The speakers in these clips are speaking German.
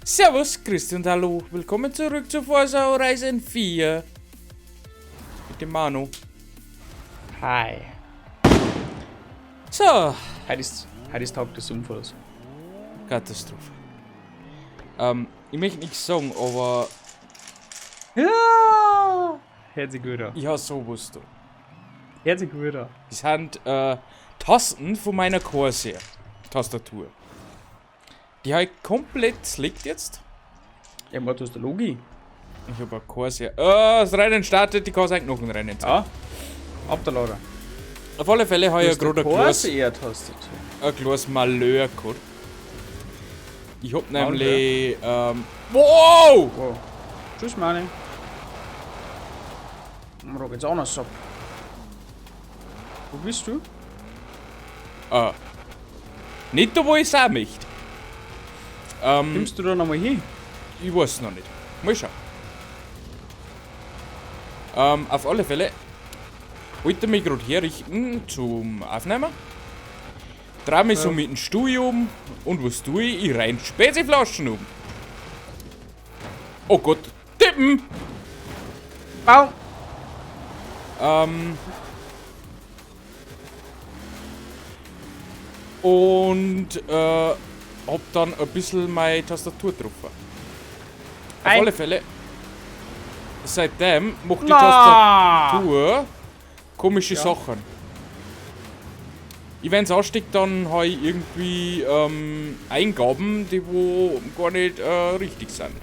Servus, Christi und hallo. Willkommen zurück zu Forza Horizon 4. Mit dem Manu. Hi. So. Heute ist Tag des Unfalls. Katastrophe. Ich möchte nichts sagen, aber Ja! Hört sich gut an. ich habe sowas da. Hört sich gut an. Das sind Tasten von meiner Corsair-Tastatur. Die habe ich komplett slickt jetzt. Ja, mal, du hast eine Logi. Ich habe ein Corsair. Das Rennen startet, die kann sein Knochenrennen. Ja. Ab der Lader. Auf alle Fälle habe ich gerade ein kleines Malheur gehabt. Ich hab nämlich. Wow! Wow. Tschüss, Manni. Da geht's auch noch so. Wo bist du? Nicht da, wo ich sein möchte. Nimmst du da nochmal hin? Ich weiß noch nicht. Mal schauen. Auf alle Fälle wollte ich mich gerade herrichten zum Aufnehmen. Dreh mich so mit dem Stuhl um und was tue ich? Ich rein Speziflaschen um. Oh Gott, tippen! Baum! Und hab dann ein bisschen meine Tastatur getroffen. Auf alle Fälle, seitdem macht die Tastatur komische Sachen. Ich, wenn es ansteckt, dann habe ich irgendwie Eingaben, die wo gar nicht richtig sind.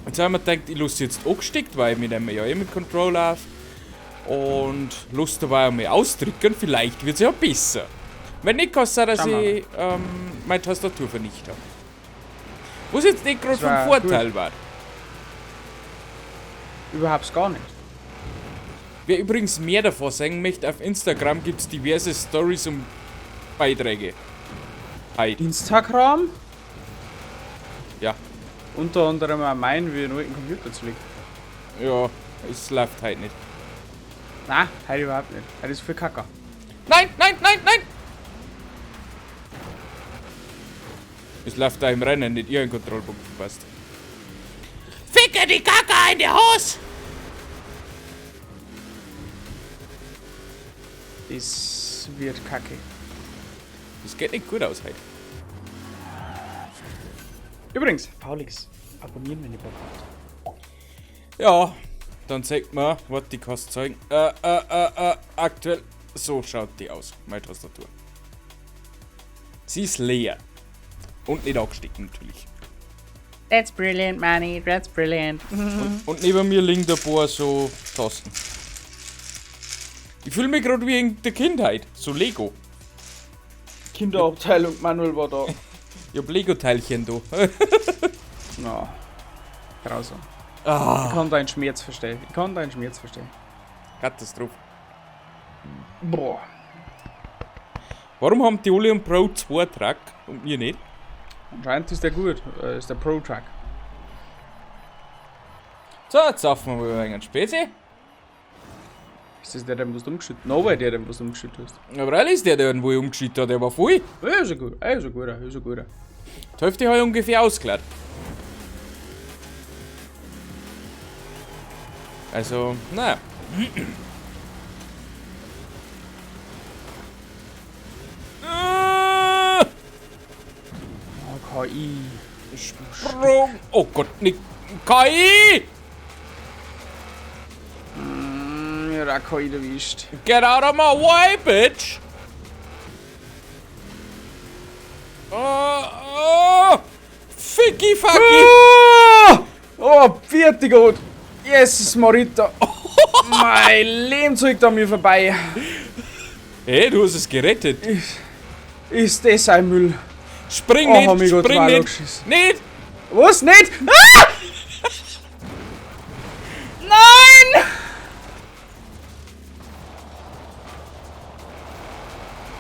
Jetzt habe ich mir gedacht, ich lasse jetzt angesteckt, weil ich mit einem ja mit Controller auf. Und lasse dabei einmal ausdrücken, vielleicht wird es ja besser. Wenn nicht, kann es sein, dass ich meine Tastatur vernichtet habe. Was jetzt nicht gerade vom Vorteil war. Überhaupt gar nicht. Wer übrigens mehr davon sagen möchte, auf Instagram gibt es diverse Stories und Beiträge. Heute. Instagram? Ja. Unter anderem auch mein, wie einen alten Computer zu legen. Ja, es läuft halt nicht. Nein, heute überhaupt nicht. Heute ist für Kacker. Nein, nein, nein, nein! Es läuft da im Rennen, nicht ihr Kontrollpunkt verpasst. Ficke die Kacke in die Hose! Das wird kacke. Das geht nicht gut aus heute. Übrigens, Paulix, abonnieren, wenn ihr Bock habt. Ja, dann zeigt man, was die kannst zeigen. Aktuell, so schaut die aus, meine Tastatur. Sie ist leer. Und nicht angesteckt natürlich. That's brilliant, Manny, that's brilliant. Und neben mir liegen ein paar so Tasten. Ich fühle mich gerade wie in der Kindheit, so Lego. Kinderabteilung, Manuel war da. Ich hab Lego-Teilchen da. Na, grausam. Ich Ah, kann deinen Schmerz verstehen. Katastrophe. Boah. Warum haben die alle einen Pro 2 Truck und wir nicht? Anscheinend ist der gut. Ist der Pro-Track. So, jetzt saufen wir mal einen Spezi. Ist das der, den du umgeschüttet hast? No, weil der, den du umgeschüttet hast. Aber ehrlich ist der irgendwo umgeschüttet hat, der war voll. Ja, ist ein guter, ist ein guter. Die Hälfte habe ich ungefähr ausgeladen. Also, naja. Oh, KI. Sprung! Oh Gott, nicht KI! Ja, da KI erwischt. Get out of my way, bitch! Ficky fucky! Oh, vierte gut. Jesus, Marita. Mein Leben zurück an mir vorbei. Hey, du hast es gerettet. Ist das ein Müll? Spring Oh, nicht, Gott, spring nicht. geschissen. Nicht! Was? Nicht? Ah! Nein!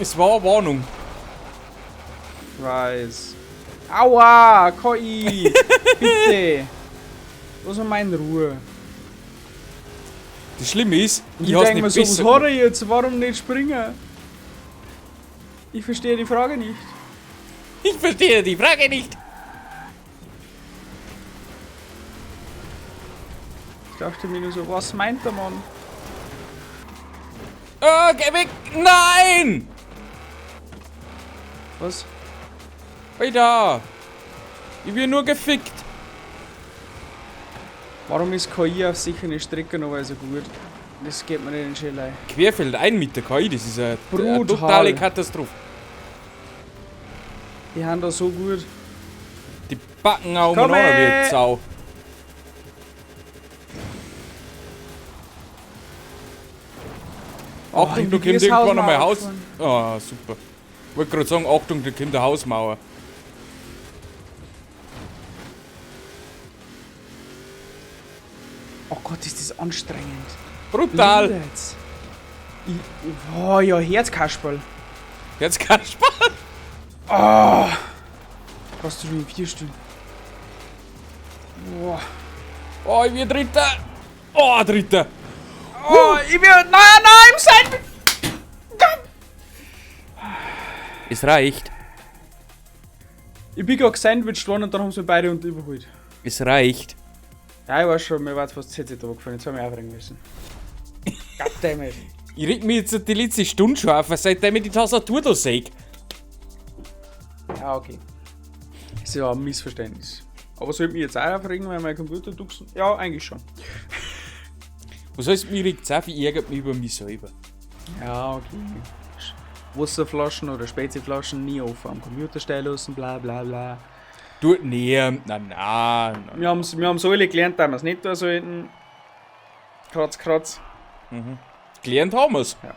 Es war eine Warnung. Ich weiß. Aua, KI. Bitte. Lass mal in Ruhe. Das Schlimme ist, Und ich hab's denk nicht mir so, was besser hat er gemacht. jetzt? Warum nicht springen? Ich verstehe die Frage nicht. Ich verstehe die Frage nicht. Ich dachte mir nur so, was meint der Mann? Geh weg. Nein! Was? Alter. Ich bin nur gefickt. Warum ist KI auf sicheren Strecken noch so gut? Das geht mir nicht in den Schädel ein. Querfeld ein mit der KI, das ist eine Brutal. totale Katastrophe. Die haben da so gut. Die backen auch Komm, noch wie Sau. Achtung, da kommt irgendwann einmal Haus. Ah, super. Ich wollte gerade sagen, Achtung, da kommt eine Hausmauer. Oh Gott, ist das anstrengend. Brutal. Jetzt. Oh ja, Herzkasperl. Jetzt kannst du sparen. Oh. Brauchst du schon 4 Stunden. Oh. Oh, ich bin Dritter. Oh, Dritter. Oh, ich will. Nein, im Sandwich! Es reicht. Ich bin gerade gesandwiched worden und dann haben sie mir beide unten überholt. Es reicht. Ja, ich weiß schon, mir war fast CZ gefallen, jetzt haben wir aufregen müssen. Goddammit. Ich reg mich jetzt die letzte Stunde schon auf, seitdem ich die Tastatur da sehe. Ja, okay. Das ist ja ein Missverständnis. Aber sollte mich jetzt auch aufregen, weil mein Computer duxen? Ja, eigentlich schon. Was heißt, mir regt es auf, ich ärgere mich über mich selber. Ja, okay. Wasserflaschen oder Speziflaschen nie auf am Computer stehen lassen, bla bla bla. Du, nee, nein. Wir haben's alle gelernt, dass wir es nicht tun sollten. Kratz, kratz. Gelernt haben wir es. Ja.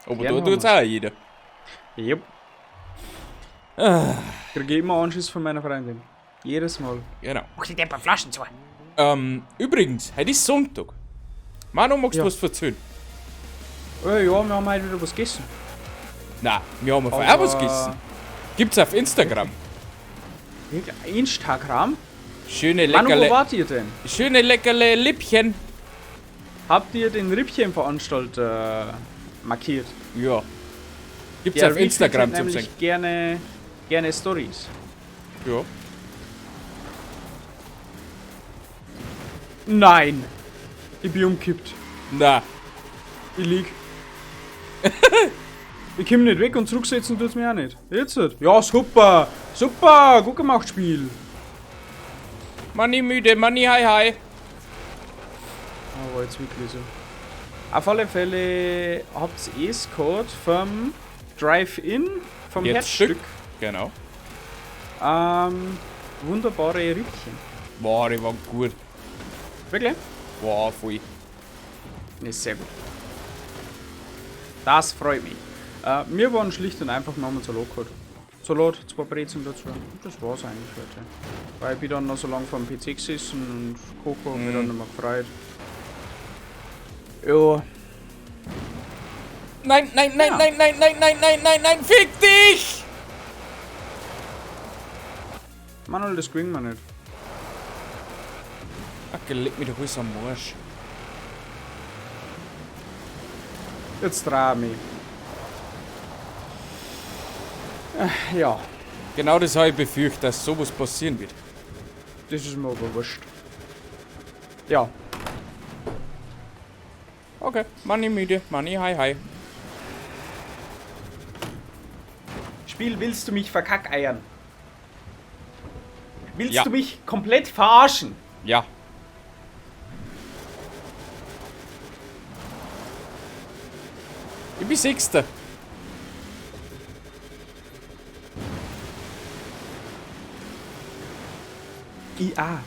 Aber Gelernt da haben tut es auch jeder. Yep. Ich kriege immer Anschiss von meiner Freundin. Jedes Mal. Genau. Mach die Deppen Flaschen zu. Übrigens, heute ist Sonntag. Manu, magst du Ja. was erzählen? Ja, wir haben heute wieder was gegessen. Nein, wir haben vorher was gegessen. Gibt's auf Instagram. Wirklich? Instagram? Schöne Manu, wo leckerle, wart ihr denn? schöne leckerle Lippchen. Habt ihr den Rippchenveranstalter markiert? Ja. Gibt's Der auf Instagram retweetet zum nämlich sagen. gerne Stories. Ja. Nein! Ich bin umkippt. Na, Ich lieg. Ich komm nicht weg und zurücksetzen tut's mir auch nicht. Jetzt halt. Ja, super! Super! Gut gemacht, Spiel! Manni müde, Manni hi hi. Aber jetzt wirklich so. Auf alle Fälle habt ihr es gehabt vom Drive-In, vom Jetzt Herzstück. Genau. Wunderbare Rippchen. Boah, die war gut. Wirklich? Boah, voll. Ist sehr gut. Das freut mich. Wir waren schlicht und einfach, wir haben einen Salat gehabt. Salat, 2 Brezeln dazu. Das war's eigentlich heute. Weil ich bin dann noch so lange vor dem PC gesessen und Coco hat mich dann nicht mehr gefreut. Ja. Nein, nein, nein, Ja. nein, nein, nein, nein, nein, nein, nein, fick dich! Manuel, das gewinnt man nicht. Ach, leg mich doch alles am Arsch. Jetzt dreh mich. Ja, Genau das habe ich befürchtet, dass sowas passieren wird. das ist mir aber wurscht. Ja, Okay, Manni müde, Manni hi hi. Spiel, willst du mich verkackeiern? Willst Ja. du mich komplett verarschen? Ja. Ich bin Sechster. IA.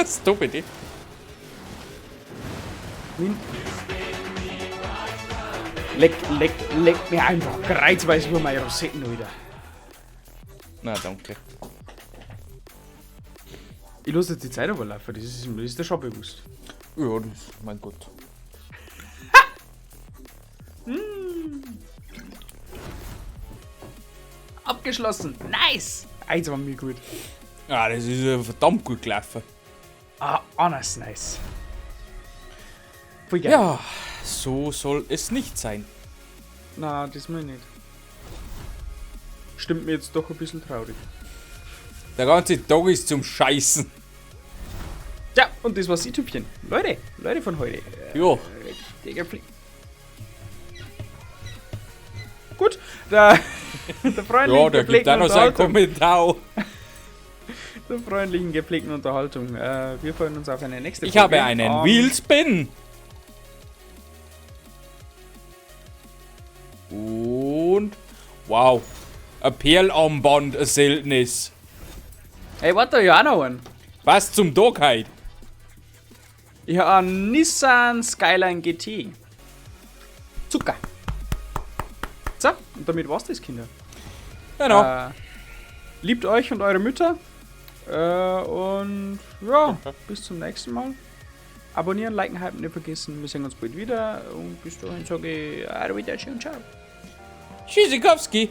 Stop it. Leck mir einfach kreuzweise über meine Rosetten wieder. Na, danke. Ich lasse jetzt die Zeit aber laufen, das ist dir schon bewusst. Ja, das, mein Gott. Abgeschlossen. Nice. Eins war mir gut. Ja, das ist verdammt gut gelaufen. Ah, anders nice. Voll geil. Ja, so soll es nicht sein. Na, das will ich nicht. stimmt mir jetzt doch ein bisschen traurig. Der ganze Tag ist zum Scheißen. Ja, und das war's, i-Tüpchen. Leute von heute. Jo. Digga, gut, der freundlichen, Ja, da gibt auch noch seinen Kommentar. der freundlichen, gepflegten Unterhaltung. Wir freuen uns auf eine nächste Folge. Ich habe einen Wheelspin. Und... Wow. Ein Perlarmband, ein seltenes. Ey, warte, ja auch noch einen. Was zum Tag heute? Ich habe einen Nissan Skyline GT. Zucker. So, und damit war's das, Kinder. Genau. Liebt euch und eure Mütter. Und ja, bis zum nächsten Mal. Abonnieren, liken, hypen, nicht vergessen. Wir sehen uns bald wieder. Und bis dahin sage ich Arrivederci und ciao. Tschüssikowski.